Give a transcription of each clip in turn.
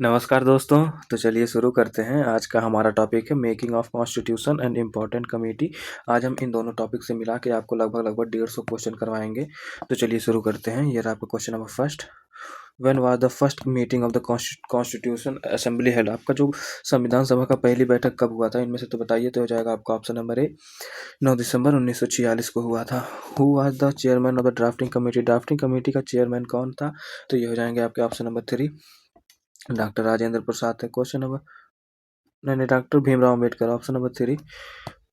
नमस्कार दोस्तों। तो चलिए शुरू करते हैं। आज का हमारा टॉपिक है making of constitution and important committee. आज हम इन दोनों टॉपिक से मिला के आपको लगभग 150 क्वेश्चन करवाएंगे। तो चलिए शुरू करते हैं। ये रहा आपका question number first. When was the first meeting of the constitution assembly held? आपका जो संविधान सभा का पहली बैठक कब हुआ था इनमें से? तो बताइए। तो हो जाएगा आपका ऑप्शन नंबर ए, 9 दिसंबर 1946 को हुआ था। Who was the chairman of the drafting committee? Drafting committee का चेयरमैन कौन था? तो ये हो जाएंगे आपके ऑप्शन नंबर 3, डॉक्टर राजेंद्र प्रसाद है। क्वेश्चन नंबर, नहीं, doctor Bhimrao Ambedkar, option number 3।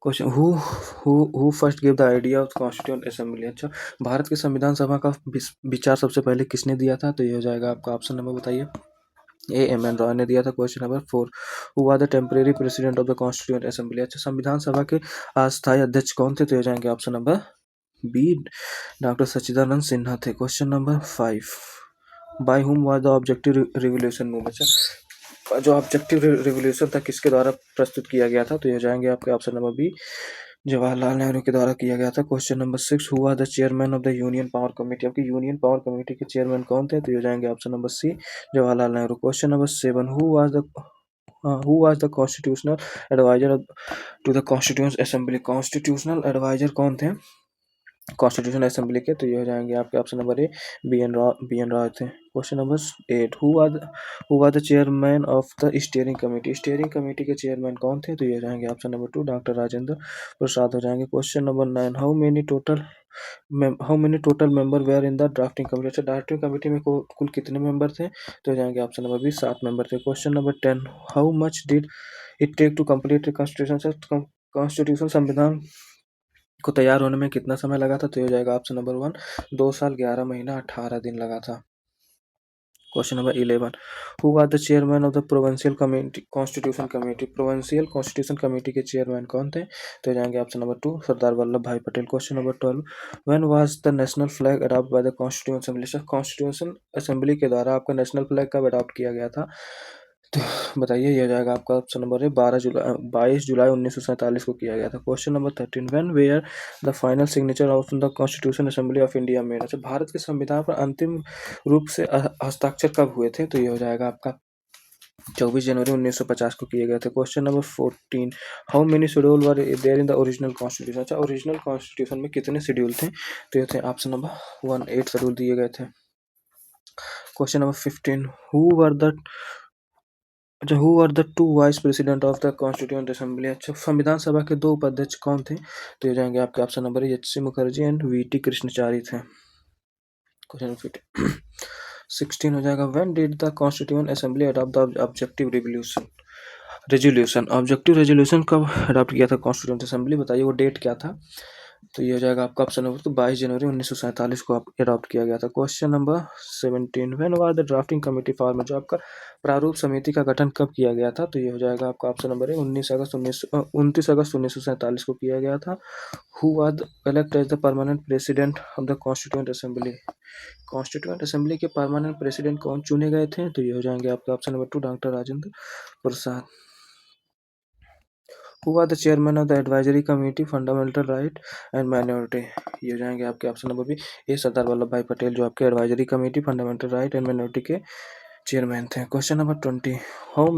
Question, who first give the idea of constituent assembly? अच्छा, भारत के संविधान सभा का विचार सबसे पहले किसने दिया था? तो ये हो जाएगा आपका ऑप्शन नंबर, बताइए। ए एम एन रॉय ने दिया था। Question number 4, who are the temporary president of the constituent assembly? अच्छा, संविधान सभा के अस्थायी अध्यक्ष कौन थे? तो हो जाएंगे ऑप्शन नंबर बी, डॉक्टर सच्चिदानंद सिन्हा थे। Question number 5, by whom was the objective revolution movement? जो ऑब्जेक्टिव रिवोल्यूशन था किसके द्वारा प्रस्तुत किया गया था? तो ये हो जाएंगे आपके option number B, Jawaharlal Nehru के द्वारा किया गया था। Question number 6, who are the chairman of the union power committee? आपकी यूनियन पावर कमेटी के चेयरमैन कौन थे? तो ये हो जाएंगे option number C, Jawaharlal Nehru. Question number 7, who was the constitutional adviser to the constituent assembly? Constitutional adviser कौन थे कॉन्स्टिट्यूशन असेंबली के? तो ये हो जाएंगे आपके option number A, B N Roy थे। Question number 8, who are the chairman of the steering committee? Steering committee के चेयरमैन कौन थे? तो ये हो जाएंगे option number 2, doctor Rajendra Prasad हो जाएंगे। Question number 9, how many total member were in the drafting committee? अच्छा, ड्राफ्टिंग कमेटी में कुल कितने मेंबर थे? तो हो जाएंगे ऑप्शन नंबर बी, 7 मेंबर थे। Question number 10, how much did it take to complete constitution? Constitution संविधान को तैयार होने में कितना समय लगा था? तो ये हो जाएगा ऑप्शन नंबर 1, 2 साल 11 महीना 18 दिन लगा था। Question number 11, who are the chairman of the provincial committee constitution committee? Provincial constitution committee के चेयरमैन कौन थे? तो हो जाएंगे option number 2, Sardar Vallabhbhai Patel. Question number 12, when was the national flag adopt by the constitution assembly? Constitution assembly के द्वारा आपका national flag कब अडॉप्ट किया गया था? तो बताइए। ये हो जाएगा आपका ऑप्शन नंबर है 22 जुलाई 1947 को किया गया था। Question number 13, when were the final signature of the constitution assembly of India made? अच्छा, भारत के संविधान पर अंतिम रूप से हस्ताक्षर कब हुए थे? तो ये हो जाएगा आपका 24 जनवरी 1950 को किए गए थे। Question number 14, how many schedule were there in the original constitution? अच्छा, ओरिजिनल कॉन्स्टिट्यूशन में कितने शेड्यूल थे? तो ये थे ऑप्शन नंबर 1, 8 शेड्यूल दिए गए थे। Question number 15, who are the 2 vice president of the constituent assembly? अच्छा, संविधान सभा के 2 उपाध्यक्ष कौन थे? तो ये जाएंगे आपके option number H C. Mukherjee and V T. Krishnachari थे। क्वेश्चन नंबर 16 हो जाएगा, when did the constituent assembly adopt the objective resolution? Objective resolution कब अडॉप्ट किया था कॉन्स्टिट्यूएंट असेंबली? बताइए वो डेट क्या था? तो ये हो जाएगा आपका ऑप्शन नंबर 22 जनवरी 1947 को अडॉप्ट किया गया था। Question number 17, when was the drafting committee form? जो आपका प्रारूप समिति का गठन कब किया गया था? तो ये हो जाएगा आपका ऑप्शन नंबर है 29 अगस्त 1947 को किया गया था। Who was elect as the permanent president of the constituent assembly? Constituent assembly के परमानेंट प्रेसिडेंट कौन चुने गए थे? तो ये हो जाएंगे आपका option number 2, doctor Rajendra Prasad. Who are the chairman of the advisory committee fundamental right and minority? ये हो जाएंगे आपके option number B, A Sardar Vallabhbhai Patel, जो आपके advisory committee fundamental right and minority के चेयरमैन थे। Question number 20, how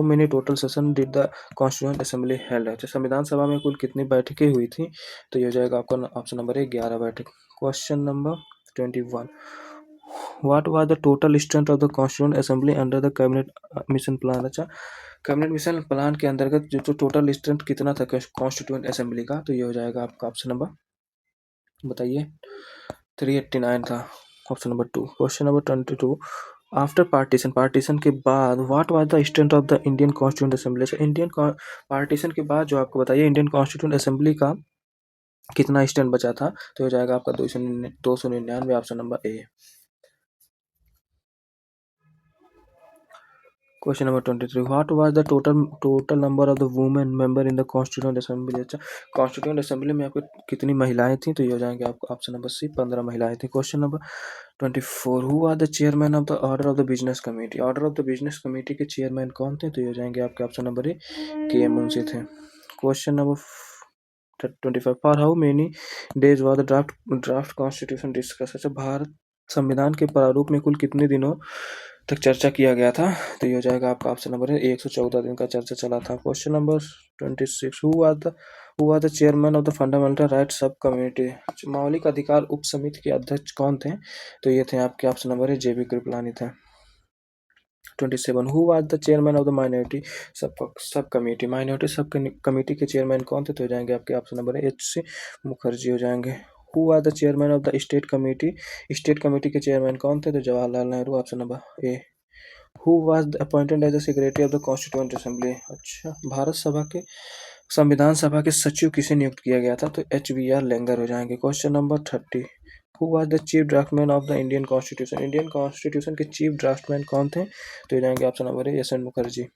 many total session did the constituent assembly held? अच्छा, संविधान सभा में कुल कितनी बैठकें हुई थी? तो ये हो जाएगा आपका ऑप्शन नंबर 11 बैठक। Question number 21, what was the total strength of the constituent assembly under the cabinet mission plan? अच्छा, कैबिनेट मिशन प्लान के अंतर्गत जो टोटल स्ट्रेंथ कितना था कॉन्स्टिट्यूएंट असेंबली का? तो ये हो जाएगा आपका ऑप्शन नंबर, बताइए। 389 था, option number 2। Question number 22, after partition के बाद what was the strength of the Indian constituent assembly? Indian partition के बाद जो आपको बताइए इंडियन कॉन्स्टिट्यूएंट असेंबली का कितना स्ट्रेंथ बचा था? तो हो जाएगा आपका 299, option number A. Question number 23, what was the total number of the women member in the constituent assembly? अच्छा, कॉन्स्टिट्यूएंट असेंबली में आपको कितनी महिलाएं थी? तो ये हो जाएंगे आपको ऑप्शन नंबर सी, 15 महिलाएं थी। Question number 24, who are the chairman of the order of the business committee? Order of the business committee के चेयरमैन कौन थे? तो ये हो जाएंगे आपके ऑप्शन नंबर ए, के एम मुंशी थे। Question number 25, for how many days was the draft constitution discuss? अच्छा, भारत संविधान के प्रारूप में कुल कितने दिनों तक चर्चा किया गया था। तो ये हो जाएगा आपका ऑप्शन नंबर है 114 दिन का चर्चा चला था। Question number 26, who are the chairman of the fundamental rights sub community, मौलिक अधिकार उप समिति के अध्यक्ष कौन थे? तो ये थे आपके ऑप्शन नंबर है JB कृपलानी थे। 27, who are the chairman of the minority sub committee, minority sub committee के चेयरमैन कौन थे? तो हो जाएंगे आपके ऑप्शन नंबर है HC मुखर्जी हो जाएंगे। Who are the chairman of the state committee के चेयरमैन कौन थे? तो Jawaharlal Nehru, option number A. Who was appointed as the secretary of the constituent assembly, अच्छा, भारत सभा के संविधान सभा के सचिव किसे नियुक्त किया गया था? तो HBR लेंगर हो जाएंगे। Question number 30, who was the chief draftman of the Indian constitution के चीफ ड्राफ्टमैन कौन थे? तो ये जाएंगे ऑप्शन नंबर है SN Mukherjee.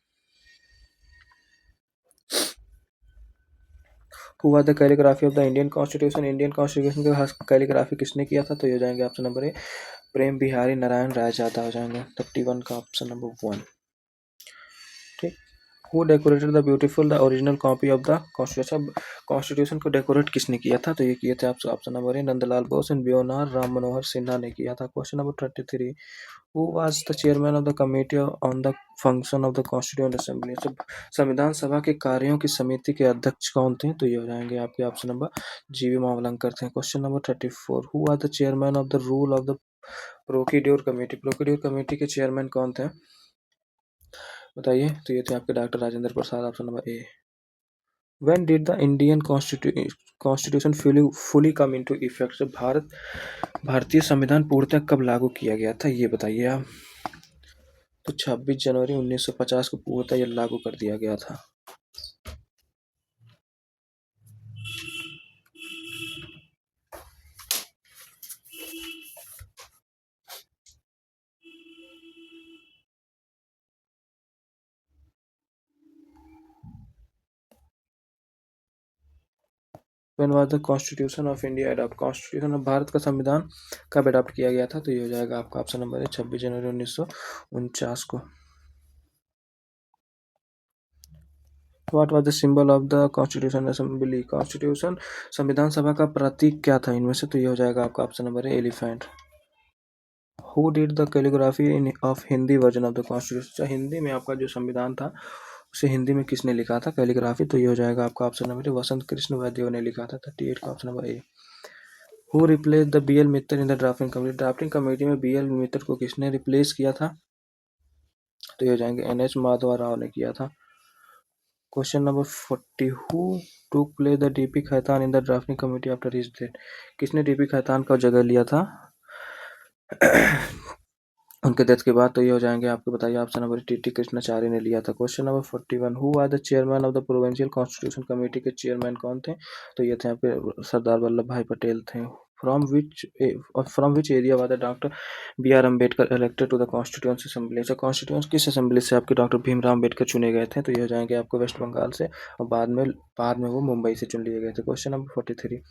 Who was the calligraphy of the Indian constitution का कैलीग्राफी किसने किया था? तो ये जाएंगे ऑप्शन नंबर है प्रेम बिहारी नारायण रायजादा हो जाएंगे। 31 का ऑप्शन नंबर 1। ठीक, who decorated the beautiful the original copy of the constitution को डेकोरेट किसने किया था? तो ये किए थे आपसे ऑप्शन नंबर है नंदलाल बोस एंड ब्योनार राम मनोहर सिन्हा ने किया था। Question number 33, who was the chairman of the committee on the function of the constituent assembly, संविधान सभा के कार्यों की समिति के अध्यक्ष कौन थे? तो ये हो जाएंगे आपके ऑप्शन नंबर GV मावलंकर थे। Question number 34, who are the chairman of the rule of the procedure committee के चेयरमैन कौन थे? बताइए। तो ये थे आपके doctor Rajendra Prasad, option number A. When did the Indian Constitution fully come into effect? भारतीय संविधान पूर्णतः कब लागू किया गया था, ये बताइए आप। तो 26 जनवरी 1950 को पूर्णतः यह लागू कर दिया गया था। When was the Constitution of India adopt? Constitution of Bharat का संविधान कब अडॉप्ट किया गया था? तो ये हो जाएगा आपका ऑप्शन नंबर है 26 जनवरी 1949 को। What was the symbol of the Constitution Assembly? Constitution संविधान सभा का प्रतीक क्या था इनमें से? तो ये हो जाएगा आपका ऑप्शन नंबर है elephant. Who did the calligraphy of Hindi version of the constitution, Hindi में आपका जो संविधान था उसे हिंदी में किसने लिखा था कैलीग्राफी? तो ये हो जाएगा आपका ऑप्शन नंबर वसंत कृष्ण वैद्य ने लिखा था। 38 का option number A. Who replace the BL Mittal in the drafting committee में BL मित्तल को किसने रिप्लेस किया था? तो ये हो जाएंगे NH माधवा राव ने किया था। Question number 40, who took play the DP Khaitan in the drafting committee after his death, किसने DP खैतान का जगह लिया था उनके डेथ के बाद? तो ये हो जाएंगे आपको बताइए ऑप्शन नंबर TT कृष्णाचार्य ने लिया था। Question number 41, who are the chairman of the provincial constitution committee के चेयरमैन कौन थे? तो ये थे यहाँ पे सरदार वल्लभ भाई पटेल थे। From which area was the doctor BR Ambedkar elected to the constituency assembly, constituency किस असेंबली से आपके डॉक्टर भीमराव अम्बेडकर चुने गए थे? तो ये हो जाएंगे आपको वेस्ट बंगाल से, और बाद में वो मुंबई से चुन लिए गए थे। Question number 43,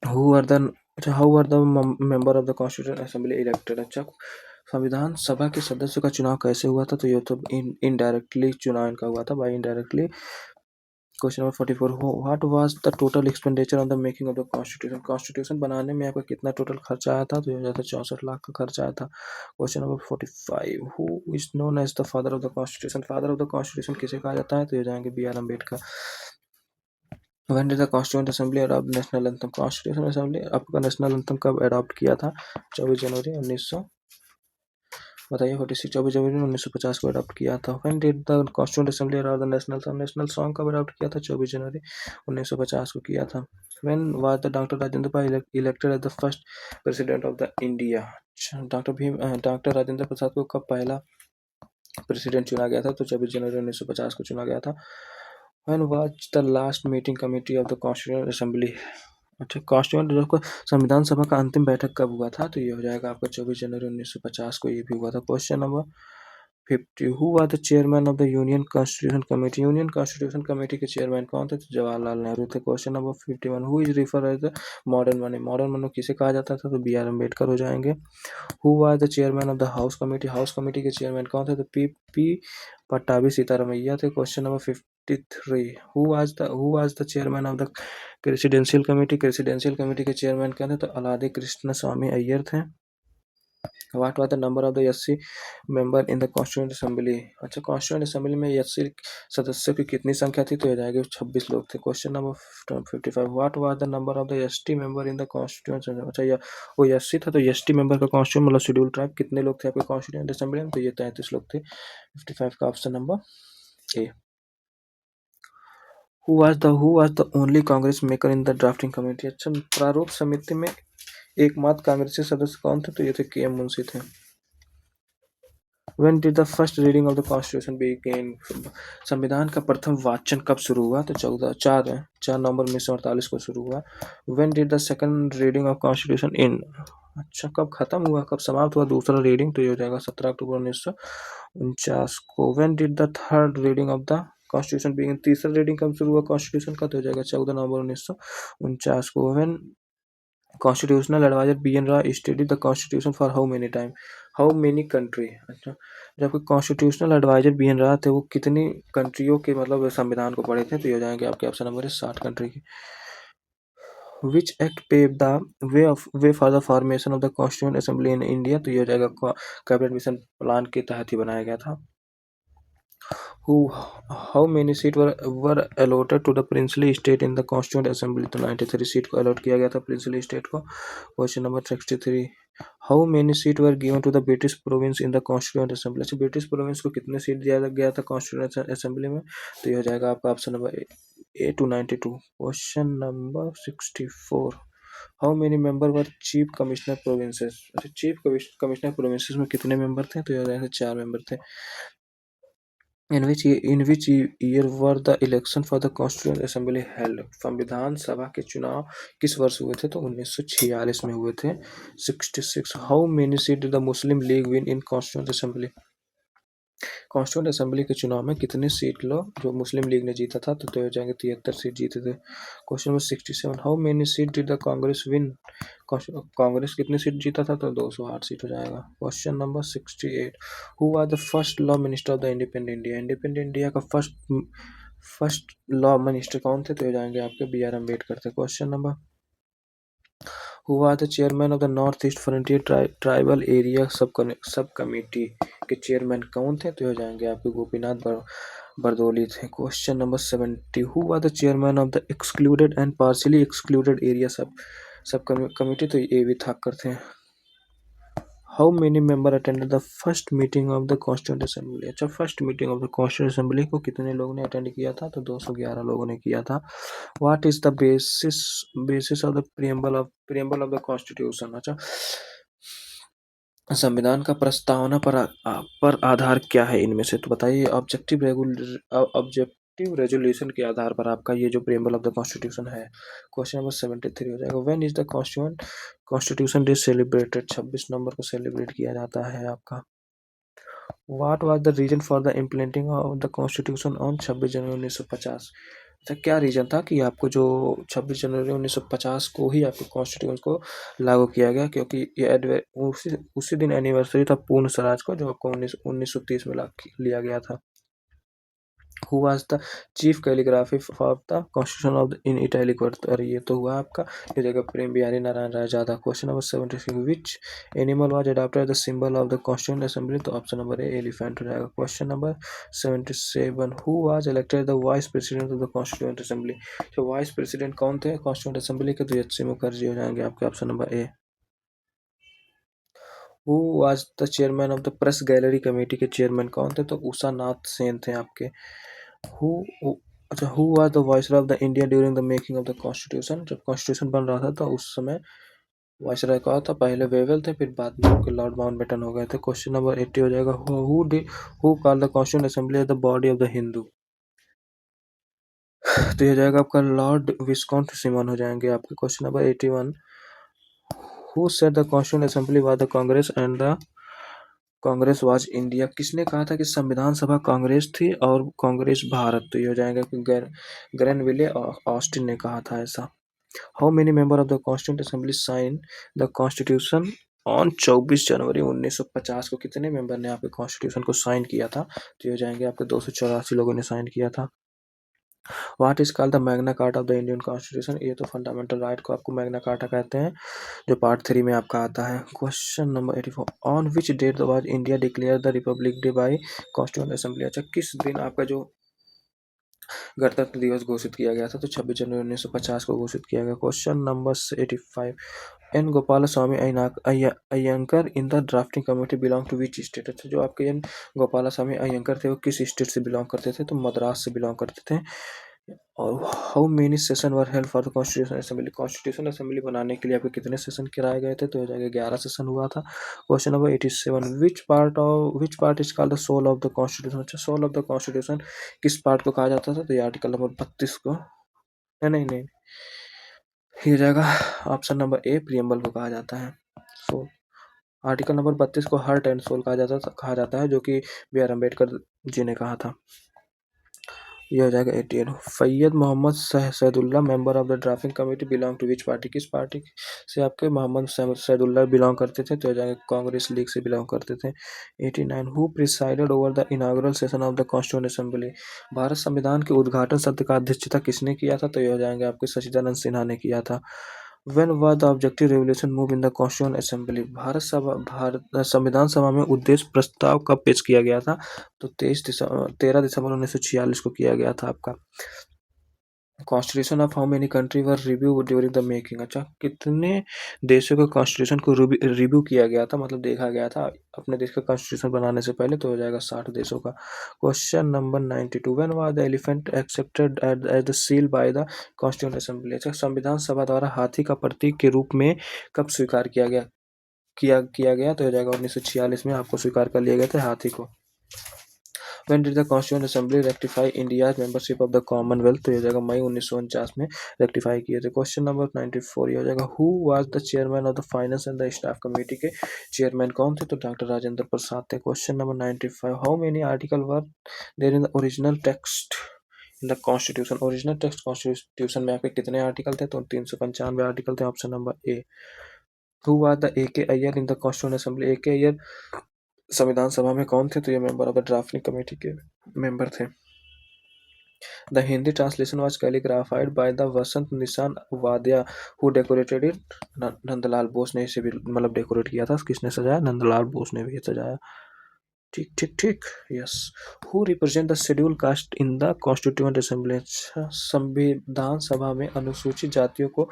how are the member of the constituent assembly elected, अच्छा, संविधान सभा के सदस्यों का चुनाव कैसे हुआ था? तो ये तो इनडायरेक्टली चुनाव इनका हुआ था, by indirectly. Question number 44, what was the total expenditure on the making of the constitution बनाने में आपका कितना टोटल खर्चा आया था? तो ये 64 लाख का खर्चा आया था। Question number 45, who is known as the father of the constitution किसे कहा जाता है? तो ये जाएंगे BR Ambedkar. When did the Constituent Assembly adopt national anthem, constitution assembly आपका नेशनल एंथम कब अडॉप्ट किया था? 24 जनवरी 1900, बताइए 46, 24 जनवरी 1950 को अडॉप्ट किया था। When did the Constituent Assembly adopt the national song कब अडॉप्ट किया था? 24 जनवरी 1950 को किया था। When was the doctor Rajendra Prasad elected as the first president of the India, doctor Rajendra Prasad को कब पहला प्रेसिडेंट चुना गया था? तो 24 जनवरी 1950 को चुना गया था। When was the last meeting committee of the Constituent Assembly, अच्छा, कॉन्स्टिट्यूएंट संविधान सभा का अंतिम बैठक कब हुआ था? तो ये हो जाएगा आपका 24 जनवरी 1950 को ये भी हुआ था। Question number 50, who are the chairman of the union constitution committee के चेयरमैन कौन थे? तो जवाहरलाल नेहरू थे। Question number 51, who is refer as the modern money किसे कहा जाता था? तो BR अम्बेडकर हो जाएंगे। Who are the chairman of the house committee के चेयरमैन कौन थे? तो P पट्टाभी सीतारमैया थे। Question number 53, who was the chairman of the presidential committee के चेयरमैन कौन थे? तो अलादी कृष्ण स्वामी अय्यर थे। What was the number of the SC member in the constituent assembly. अच्छा, कॉन्स्टिट्यूएंट असेंबली में एससी सदस्यों की कितनी संख्या थी, तो हो जाएगी 26 लोग थे। Question number 55, what was the number of the ST member in the constituent assembly. अच्छा, ये वो एससी था, तो एसटी मेंबर का कॉन्स्टिट्यूएंट मतलब शेड्यूल ट्राइब कितने लोग थे आपके कॉन्स्टिट्यूएंट असेंबली में, तो ये 33 लोग थे। 55 का option number A. Who was the only Congress maker in the drafting committee. अच्छा, प्रारूप समिति में एकमात्र कांग्रेसी सदस्य कौन थे, तो ये थे के एम मुंशी थे। When did the first reading of the Constitution begin? संविधान का प्रथम वाचन कब शुरू हुआ, तो 4 नवंबर 1948 को शुरू हुआ। When did the second reading of Constitution end? अच्छा, कब खत्म हुआ, कब समाप्त हुआ दूसरा रीडिंग, तो ये हो जाएगा 17 अक्टूबर 1949 को। When did the third reading of the Constitution begin? तीसरा रीडिंग कब शुरू हुआ कॉन्स्टिट्यूशन का, तो हो जाएगा 14 नवंबर 1949 को। When constitutional adviser B N Roy study the constitution for how many time, how many country. अच्छा, जब constitutional adviser B N Roy थे, वो कितनी कंट्रियों के मतलब संविधान को पढ़े थे, तो ये हो जाएंगे आपके ऑप्शन नंबर 60 कंट्री की। Which act pave the way for the formation of the constituent assembly in India, तो ये हो जाएगा कैबिनेट मिशन प्लान के तहत ही बनाया गया था। Who how many seat were allotted to the princely state in the constituent assembly, तो 93 सीट को अलॉट किया गया था प्रिंसली स्टेट को। Question number 63, how many seat were given to the British province in the constituent assembly. अच्छा, British province को कितने seat दिया गया था कॉन्स्टिट्यूएंट असेंबली में, तो ये हो जाएगा आपका option number A 292। Question number 64, how many member were chief commissioner provinces. अच्छा, चीफ कमिश्नर प्रोविंसेस में कितने मेंबर थे, तो ये हो जाएगा 4 मेंबर थे। In which year were the election for the Constituent Assembly held? संविधान सभा के चुनाव किस वर्ष हुए थे, तो 1946 में हुए थे। 66, how many seat did the Muslim league win in constituent assembly. Constituent assembly के चुनाव में कितने सीट लो जो मुस्लिम लीग ने जीता था, तो हो जाएंगे 73 सीट जीते थे। Question number 67, how many seat did the Congress win. Congress कितनी सीट जीता था, तो 208 सीट हो जाएगा। Question number 68, who was the first law minister of the independent India. Independent India का फर्स्ट लॉ मिनिस्टर कौन थे, तो हो जाएंगे आपके बी आर अम्बेडकर थे। Question number, who was the chairman of the north east frontier tribal area sub committee के chairman कौन थे, तो हो जाएंगे आपके गोपीनाथ बरदोली थे। Question number 70, who was the chairman of the excluded and partially excluded area sub committee, तो ये भी थाकर थे। How many member attended the first meeting of the constituent assembly. अच्छा, first meeting of the constituent assembly को कितने लोगों ने attend किया था, तो 211 लोगों ने किया था। What is the basis of the preamble of the constitution. अच्छा, संविधान का प्रस्तावना पर आधार क्या है इनमें से, तो बताइए। ऑब्जेक्टिव रेजोल्यूशन के आधार पर आपका ये जो प्रियम्बल ऑफ द कॉन्स्टिट्यूशन है। क्वेश्चन नंबर 73 हो जाएगा, when is the constitution day celebrated. 26 नवंबर को सेलिब्रेट किया जाता है आपका। What was the reason for the implementing of the constitution on 26 January 1950। अच्छा, क्या रीजन था कि आपको जो 26 जनवरी 1950 को ही आपके कॉन्स्टिट्यूशन को लागू किया गया, क्योंकि ये उसी दिन एनिवर्सरी था पूर्ण स्वराज को, जो आपको 1930 में लिया गया था। Who was the chief calligraphy of the constitution of in italic word, अरे ये तो हुआ आपका, ये जगह Prem Behari Narayan Rai Yadav. Question number 76, which animal was adopted the symbol of the constituent assembly, तो ऑप्शन नंबर ए एलिफेंट हो जाएगा। Question number 77, who was elected the vice president of the constituent assembly. तो वाइस प्रेसिडेंट कौन थे कॉन्स्टिट्यूएंट असेंबली के, तो H C Mukherjee हो जाएंगे आपके, option number A. Who was the chairman of the press gallery committee के चेयरमैन कौन थे, तो उषा नाथ सेन थे आपके। हु अच्छा, who was the viceroy of the India during the making of the constitution. जब कॉन्स्टिट्यूशन बन रहा था तो उस समय वाइसरॉय कौन था, पहले वेवेल थे, फिर बाद में उनके लॉर्ड माउंटबेटन हो गए थे। क्वेश्चन नंबर 80 हो जाएगा, who call the constituent assembly as the body of the Hindu, तो ये जाएगा आपका लॉर्ड विस्काउंट सिमन हो जाएंगे आपके। Question number 81, who said the constituent assembly was the Congress and the Congress was India. किसने कहा था कि संविधान सभा कांग्रेस थी और कांग्रेस भारत, तो ये हो जाएगा कि ग्रेनविले ऑस्टिन ने कहा था ऐसा। How many member of the constituent assembly sign the constitution on 24 January 1950 को, कितने मेंबर ने आपके कॉन्स्टिट्यूशन को साइन किया था, तो ये हो जाएंगे आपके 284 लोगों ने साइन किया था। What is called the Magna carta of the Indian constitution, ये तो फंडामेंटल राइट को आपको मैग्ना कार्टा कहते हैं, जो पार्ट 3 में आपका आता है। Question number 84, on which date was India declare the republic day by constituent assembly, अच्छा किस दिन आपका जो गणतंत्र दिवस घोषित किया गया था, तो 26 जनवरी 1950 को घोषित किया गया। Question number 85, N Gopal Swami Ayyangar in the drafting committee belong to which state, अच्छा जो आपके एन गोपाल स्वामी अयंकर थे वो किस स्टेट से बिलोंग करते थे, तो मद्रास से बिलोंग करते थे। और how many session were held for the constitution assembly, constitution assembly बनाने के लिए आपके कितने सेशन कराए गए थे, तो हो जाएगा 11 सेशन हुआ था। Question number 87, which part is called the soul of the constitution, अच्छा सोल ऑफ द कॉन्स्टिट्यूशन किस पार्ट को कहा जाता था, तो ये आर्टिकल नंबर 32 को, नहीं नहीं नहीं, ये हो जाएगा ऑप्शन नंबर ए, प्रियम्बल को कहा जाता है। सो आर्टिकल नंबर 32 को हार्ट एंड सोल कहा जाता है, जो कि बी आर अम्बेडकर जी ने कहा था। ये हो जाएगा 88। फैयद Mohammad Saadulla member of the drafting committee belong to which party, किस पार्टी से आपके मोहम्मद सैदुल्ला बिलोंग करते थे, तो हो जाएगा कांग्रेस लीग से बिलोंग करते थे। 89, who presided over the इनागुरल session of the constituent assembly, Bharat संविधान के उद्घाटन सत्र का अध्यक्षता किसने किया था, तो ये हो जाएंगे आपके सचिदानंद सिन्हा ने किया था। When was the objective revolution move in the Constituent Assembly, Bharat संविधान सभा में उद्देश्य प्रस्ताव कब पेश किया गया था, तो 13 दिसंबर 1946 को किया गया था आपका। Constitution of how many country were review during the making, अच्छा कितने देशों के कॉन्स्टिट्यूशन को रिव्यू किया गया था, मतलब देखा गया था अपने देश का कॉन्स्टिट्यूशन बनाने से पहले, तो हो जाएगा 60 देशों का। Question number 92, when was the elephant accepted as the seal by the constituent assembly, अच्छा संविधान सभा द्वारा हाथी का प्रतीक के रूप में कब स्वीकार किया गया, तो हो जाएगा 1946 में आपको स्वीकार कर लिया गया था हाथी को। When did the Constituent Assembly rectify India's membership of the Commonwealth, तो ये हो जाएगा मई 1949 में रेक्टिफाई किए थे। क्वेश्चन नंबर 94 ये हो जाएगा, who was the chairman of the finance and the staff committee के चेयरमैन कौन थे, तो डॉक्टर राजेंद्र प्रसाद थे। Question number 95, how many article were there in the original text in the constitution, original text constitution में आपके कितने आर्टिकल थे, तो 395 आर्टिकल थे, option number A. Who was the A K Iyer in the constitution assembly, A K Iyer संविधान सभा में कौन थे, तो ये member of the drafting committee के मेंबर थे। The Hindi translation was calligraphed by the Vasant निशान वादिया, who decorated it, Nandlal Bose ने इसे भी मतलब डेकोरेट किया था, किसने सजाया, नंदलाल बोस ने भी सजाया। ठीक ठीक ठीक, yes. Who represent the schedule caste in the constituent assembly, संविधान सभा में अनुसूचित जातियों को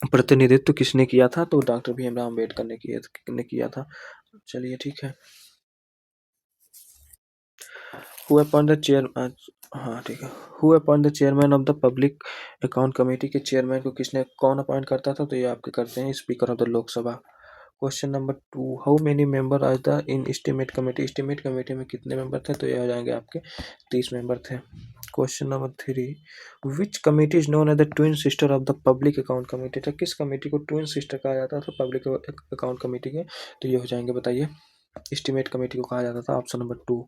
प्रतिनिधित्व किसने किया था, तो डॉक्टर भीमराव अम्बेडकर ने किया था। चलिए ठीक है। हु अपॉइंट द चेयर, हाँ ठीक है, who appoint the chairman of the public account committee के चेयरमैन को कौन अपॉइंट करता था, तो ये आपके करते हैं speaker of the Lok Sabha. Question number 2, how many member are the in estimate committee, estimate committee में कितने मेंबर थे, तो ये हो जाएंगे आपके 30 मेंबर थे। Question number 3, which committee is known as the twin sister of the public account committee, तो किस कमेटी को ट्विन सिस्टर कहा जाता था पब्लिक अकाउंट कमेटी के, तो ये हो जाएंगे बताइए, एस्टीमेट कमेटी को कहा जाता था, option number 2।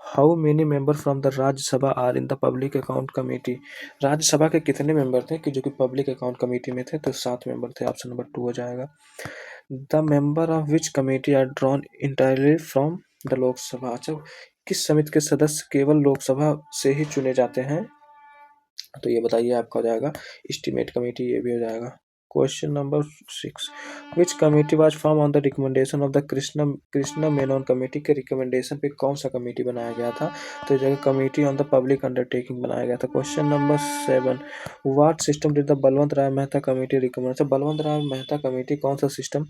How many member from the Rajya Sabha are in the public account committee, Rajya Sabha के कितने मेंबर थे कि जो कि पब्लिक अकाउंट कमेटी में थे, तो 7 मेंबर थे, ऑप्शन नंबर 2 हो जाएगा। The member of which committee are drawn entirely from the Lok Sabha, अच्छा किस समिति के सदस्य केवल लोकसभा से ही चुने जाते हैं, तो ये बताइए आपका हो जाएगा एस्टीमेट कमेटी, ये भी हो जाएगा। Question number 6, which committee was form on the recommendation of the Krishna Menon committee के रिकमेंडेशन पे कौन सा कमेटी बनाया गया था, तो जगह committee on the public undertaking बनाया गया था। Question number 7, what system did the Balwant Rai Mehta committee recommend, तो बलवंत राय मेहता कमेटी कौन सा सिस्टम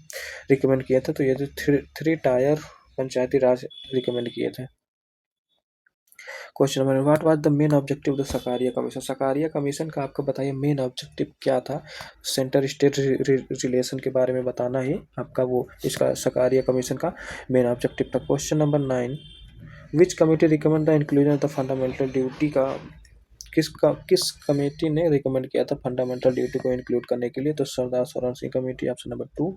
रिकमेंड किया था, तो ये जो 3 टायर पंचायती राज रिकमेंड किए थे। Question number, what was the main objective of the Sakariya commission, Sakariya commission का आपको बताइए मेन ऑब्जेक्टिव क्या था, सेंटर स्टेट रिलेशन के बारे में बताना ही आपका वो इसका सकारिया कमीशन का मेन ऑब्जेक्टिव था। Question number 9, which committee recommend the inclusion of the fundamental duty का, किस कमेटी ने रिकमेंड किया था फंडामेंटल ड्यूटी को इंक्लूड करने के लिए, तो Sardar Swaran Singh committee, option number 2।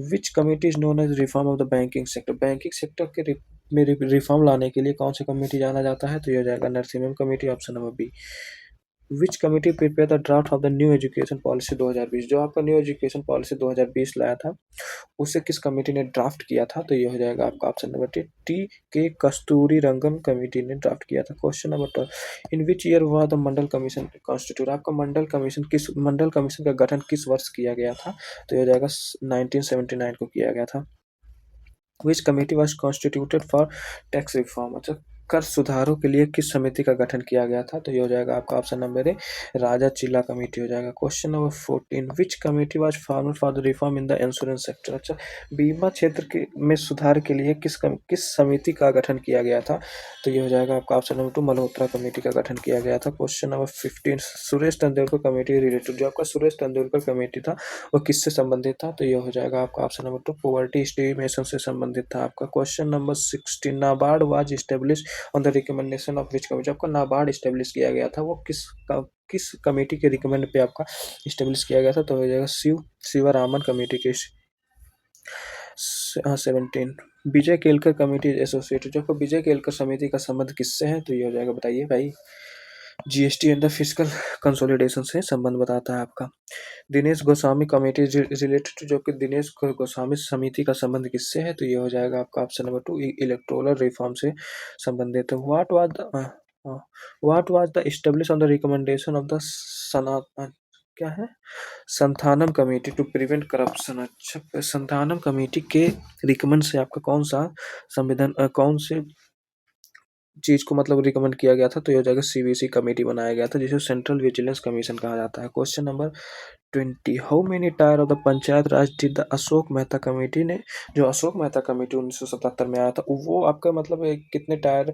Which committee is known as reform of the banking sector, banking sector के में रिफॉर्म लाने के लिए कौन सी कमेटी जाना जाता है, तो यह हो जाएगा Narasimham committee, option number B. Which committee prepare the draft of the new education policy 2020? जो आपका न्यू एजुकेशन पॉलिसी 2020 लाया था, उसे किस कमेटी ने ड्राफ्ट किया था? तो ये हो जाएगा आपका ऑप्शन नंबर टी के कस्तूरी रंगन कमेटी ने ड्राफ्ट किया था। Question number 12, in which year हुआ द मंडल कमीशन कॉन्स्टिट्यूट? आपका मंडल कमीशन का गठन किस वर्ष किया गया था? तो ये हो जाएगा 1979 को किया गया था। विच committee was constituted for tax reform? अच्छा, कर सुधारों के लिए किस समिति का गठन किया गया था? तो ये हो जाएगा आपका ऑप्शन नंबर ए, राजा चिल्ला कमेटी हो जाएगा। Question number 14, which committee was form for the reform in the insurance sector? अच्छा, बीमा क्षेत्र के में सुधार के लिए किस समिति का गठन किया गया था? तो ये हो जाएगा आपका ऑप्शन नंबर 2, मल्होत्रा कमेटी का गठन किया गया था। Question number 15, Suresh Tendulkar committee related? जो आपका सुरेश तेंदुलकर कमेटी था, वो किससे संबंधित था? तो ये हो जाएगा आपका ऑप्शन नंबर 2, पॉवर्टी एस्टिमेशन से संबंधित था आपका। Question number 16, NABARD was establish on the recommendation of which committee? आपका नाबार्ड एस्टेब्लिश किया गया था, वो किस कमेटी के रिकमेंड पे आपका एस्टेब्लिश किया गया था? तो हो जाएगा शिवरामन कमेटी के। 17, विजय केलकर कमेटी एसोसिएटेड? जो आपको विजय केलकर समिति का संबंध किससे है? तो ये हो जाएगा, बताइए भाई। GST and the physical consolidation से संबंध बताता है आपका। Dinesh Goswami committee related? जो कि दिनेश गोस्वामी समिति का संबंध किससे है? तो ये हो जाएगा आपका ऑप्शन नंबर 2, इलेक्टोरल रिफॉर्म से संबंधित है। What was the establish on the recommendation of the सनातन, क्या है, Santhanam committee to prevent corruption? अच्छा, संथानम कमेटी के रिकमेंड से आपका कौन सा संविधान कौन से चीज को मतलब रिकमेंड किया गया था? तो ये हो जाएगा सीवीसी कमेटी बनाया गया था, जिसे सेंट्रल विजिलेंस कमीशन कहा जाता है। Question number 20, how many tyre of the panchayat Raj did the Ashok Mehta committee ने? जो अशोक मेहता कमेटी 1977 में आया था, वो आपका मतलब कितने टायर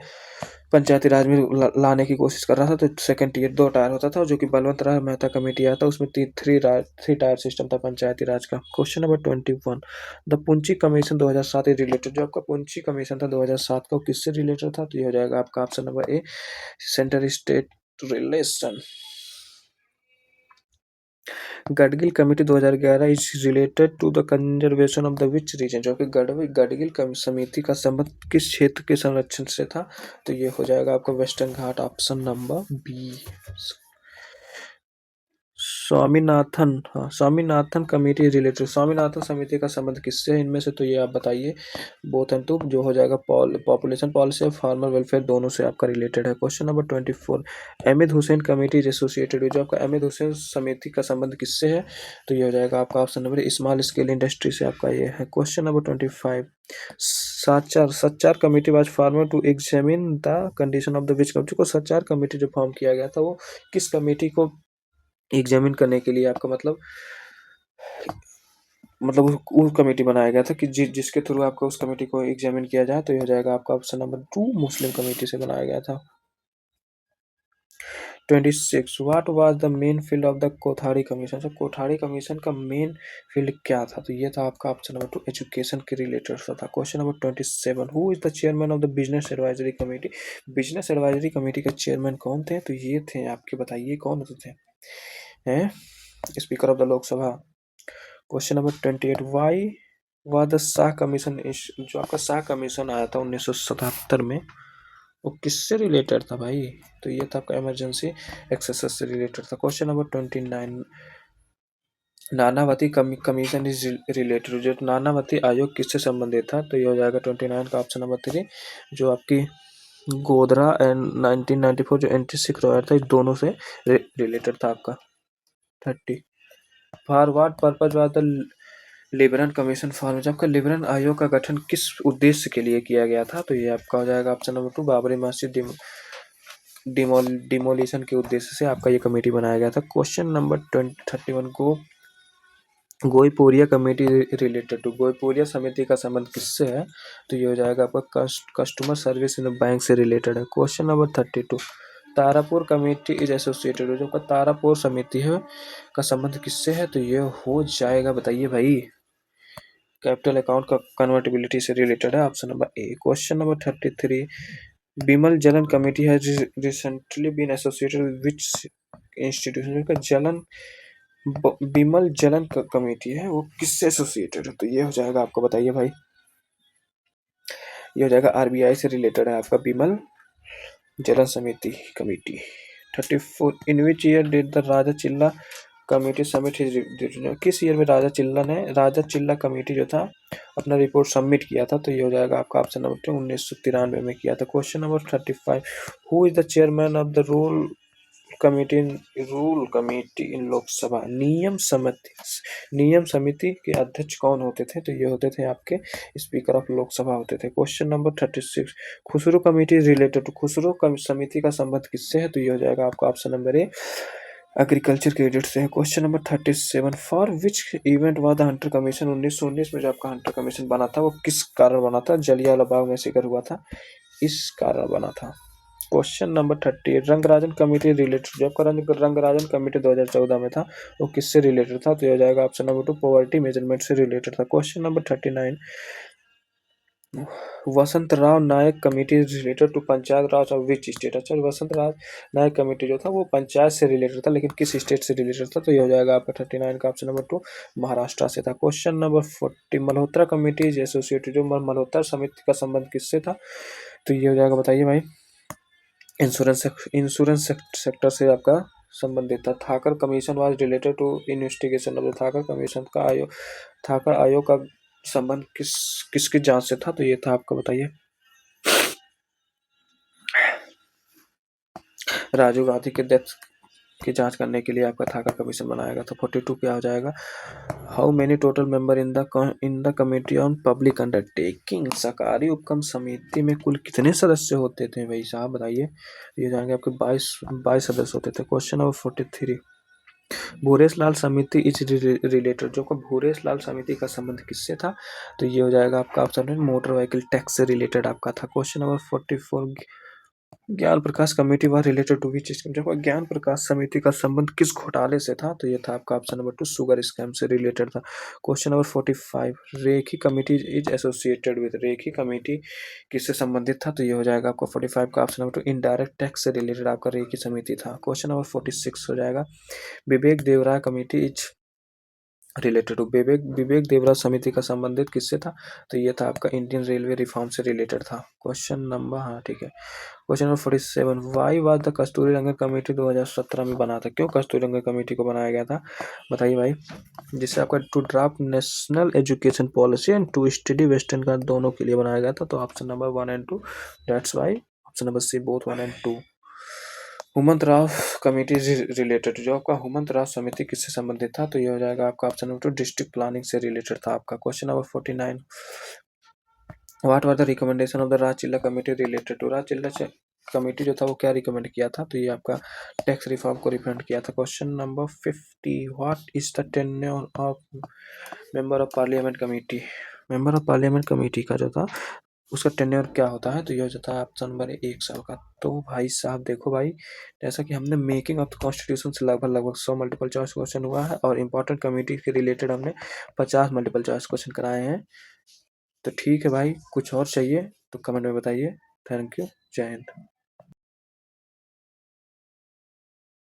पंचायती राज में लाने की कोशिश कर रहा था? तो सेकंड टीयर 2 टायर होता था, जो कि बलवंत राय मेहता कमेटी आया था, उसमें थ्री टायर सिस्टम था पंचायती राज का। Question number 21, the पुंची commission 2007 related? जो आपका पुंची कमीशन था 2007 का, वो किससे रिलेटेड था? तो ये हो जाएगा आपका option number A, centre state relation. Gadgil committee 2011 is related to the conservation of the which region? जो कि गडगिल समिति का संबंध किस क्षेत्र के संरक्षण से था? तो ये हो जाएगा आपका वेस्टर्न घाट, ऑप्शन नंबर बी। स्वामीनाथन, हाँ, स्वामीनाथन कमेटी रिलेटेड? स्वामीनाथन समिति का संबंध किससे है इनमें से? तो ये आप बताइए। बोथ एंड टू, जो हो जाएगा पॉपुलेशन पॉलिसी और फार्मर वेलफेयर, दोनों से आपका रिलेटेड है। Question number 24, Ahmad Hussain committee associated? जो आपका अहमद हुसैन समिति का संबंध किससे है? तो ये हो जाएगा आपका option number small scale industry से आपका ये है। Question number 25, Sachar committee was formed to examine the condition of the which committee? को सच्चार कमेटी जो फॉर्म किया गया था, वो किस कमेटी को एग्जामिन करने के लिए आपका मतलब उस कमेटी बनाया गया था कि जिसके थ्रू आपको उस कमेटी को एग्जामिन किया जाए? तो ये हो जाएगा आपका ऑप्शन नंबर 2, मुस्लिम कमेटी से बनाया गया था। 26, what was the main field of the Kothari commission? तो कोठारी कमीशन का मेन फील्ड क्या था? तो ये था आपका ऑप्शन नंबर 2, एजुकेशन के रिलेटेड था। Question number 27, who is the chairman of the business advisory committee? Business advisory committee के चेयरमैन कौन थे? तो ये थे आपके, बताइए कौन थे? हैं, speaker of the Lok Sabha. Question number 28, Y was the Shah commission? जो आपका शाह कमीशन आया था 1977 में, वो किससे रिलेटेड था भाई? तो ये था आपका इमरजेंसी एक्सेस से रिलेटेड था। Question number 29, Nanavati commission is related? जो नानावती आयोग किससे संबंधित था? तो ये हो जाएगा 29 का ऑप्शन नंबर 3, जो आपकी गोधरा एंड 1994 जो एंटी सिख रॉयल था, इस दोनों से रिलेटेड था आपका। 30, for what purpose was the liberal commission form? जब का लिबरल आयोग का गठन किस उद्देश्य के लिए किया गया था? तो ये आपका हो जाएगा ऑप्शन नंबर 2, बाबरी मस्जिद डिमोलिशन के उद्देश्य से आपका ये कमेटी बनाया गया था। Question number 31, Goiporia committee related to? Goiporia समिति का संबंध किससे है? तो ये हो जाएगा आपका कस्टमर सर्विस इन बैंक से रिलेटेड है। Question number 32, Tarapur committee is associated? जो तारापुर समिति है का संबंध किससे है? तो ये हो जाएगा, बताइए भाई, कैपिटल अकाउंट का कन्वर्टिबिलिटी से रिलेटेड है, option number A. Question number 33, Bimal Jalan committee है recently been associated with which institution? का बिमल जलन कमेटी है, वो किससे एसोसिएटेड है? तो ये हो जाएगा आपको, बताइए भाई। ये हो जाएगा आरबीआई से रिलेटेड है आपका बिमल जलन समिति committee. 34 in which year did the Raja Chelliah committee submit his, किस ईयर में राजा चिल्ला कमेटी जो था अपना रिपोर्ट सबमिट किया था? तो ये हो जाएगा आपका ऑप्शन नंबर 1993 में किया था। Question number 35, who is the chairman of the rule committee in Lok Sabha? नियम समिति के अध्यक्ष कौन होते थे? तो ये होते थे आपके स्पीकर ऑफ लोकसभा होते थे। Question number 36, Khusro committee related to, Khusro समिति का संबंध किससे है? तो ये हो जाएगा आपका ऑप्शन नंबर ए एग्रीकल्चर क्रेडिट से है। Question number 37, for which event was the Hunter commission? 1919 में जो आपका हंटर कमीशन बना था वो किस कारण बना था? जलियांवाला बाग में शिकार हुआ था, इस कारण बना था। Question number 38, Rangarajan committee related, जो आपका रंगराजन कमेटी 2014 में था वो किससे रिलेटेड था? तो ये हो जाएगा ऑप्शन नंबर 2 पॉवर्टी मेजरमेंट से रिलेटेड था। Question number 39, Vasant Rao Naik committee related to panchayat raj of which state? अच्छा, वसंत राव नायक कमेटी जो था वो पंचायत से रिलेटेड था, लेकिन किस स्टेट से रिलेटेड था? तो ये हो जाएगा आपका 39 का ऑप्शन नंबर 2 महाराष्ट्र से था। Question number 40, Malhotra committee associated, जो मल्होत्रा समिति का संबंध किससे था? तो ये हो जाएगा, बताइए भाई, इंश्योरेंस सेक्टर से आपका संबंधित था। Thakkar commission was related to investigation of the Thakkar commission का थाकर आयोग का संबंध किसकी जांच से था? तो ये था आपका, बताइए, राजीव गांधी के डेथ की जांच करने के लिए आपका थाकर कमीशन बनाया गया था। 42 क्या हो जाएगा, how many total member in the committee on public undertaking? सरकारी उपक्रम समिति में कुल कितने सदस्य होते थे भाई साहब, बताइए। ये जाएंगे आपके 22 सदस्य होते थे। क्वेश्चन नंबर 43, भूरेश लाल समिति इज रिलेटेड, जो को भूरेश लाल समिति का संबंध किससे था? तो ये हो जाएगा आपका ऑप्शन मोटर व्हीकल टैक्स से रिलेटेड आपका था। क्वेश्चन नंबर 44, ज्ञान प्रकाश कमेटी व रिलेटेड टू विच स्कीम? देखो, ज्ञान प्रकाश समिति का संबंध किस घोटाले से था? तो ये था आपका ऑप्शन नंबर 2 शुगर स्कैम से रिलेटेड था। Question number 45, Rekhi committee is associated with, Rekhi committee किससे संबंधित था? तो ये हो जाएगा आपका 45 का ऑप्शन नंबर 2 इनडायरेक्ट टैक्स से रिलेटेड आपका रेखी समिति था। क्वेश्चन नंबर 46 हो जाएगा, Vivek Debroy committee is related to, Vivek Debroy समिति का संबंधित किससे था? तो ये था आपका इंडियन रेलवे रिफॉर्म से रिलेटेड था। क्वेश्चन नंबर, हाँ ठीक है, question number 47, why was the Kasturi Rangan committee 2017 में बना था? क्यों कस्तूरी रंगन कमेटी को बनाया गया था, बताइए भाई। जिससे आपका to draft national education policy and to study western का दोनों के लिए बनाया गया था। तो option number 1 and 2, that's why option number C both 1 and 2। हुमंत राव कमेटी रिलेटेड, जो आपका हुमंत राव समिति किससे संबंधित था? तो ये हो जाएगा आपका ऑप्शन नंबर 2 डिस्ट्रिक्ट प्लानिंग से रिलेटेड था आपका। Question number 49, what were the recommendation of the Raja Chelliah committee related to, Raja Chelliah committee जो था वो क्या रिकमेंड किया था? तो ये आपका टैक्स रिफॉर्म को रिकमेंड किया था। Question number 50, what is the tenure of member of parliament committee? Member of parliament committee का जो था उसका टेन्योर क्या होता है? तो ये हो जाता है ऑप्शन नंबर 1 साल का। तो भाई साहब देखो भाई, जैसा कि हमने मेकिंग ऑफ द कॉन्स्टिट्यूशन से लगभग 100 मल्टीपल चॉइस क्वेश्चन हुआ है और इंपॉर्टेंट कमेटी के रिलेटेड हमने 50 मल्टीपल चॉइस क्वेश्चन कराए हैं। तो ठीक है भाई, कुछ और चाहिए तो कमेंट में बताइए। थैंक यू, जय हिंद।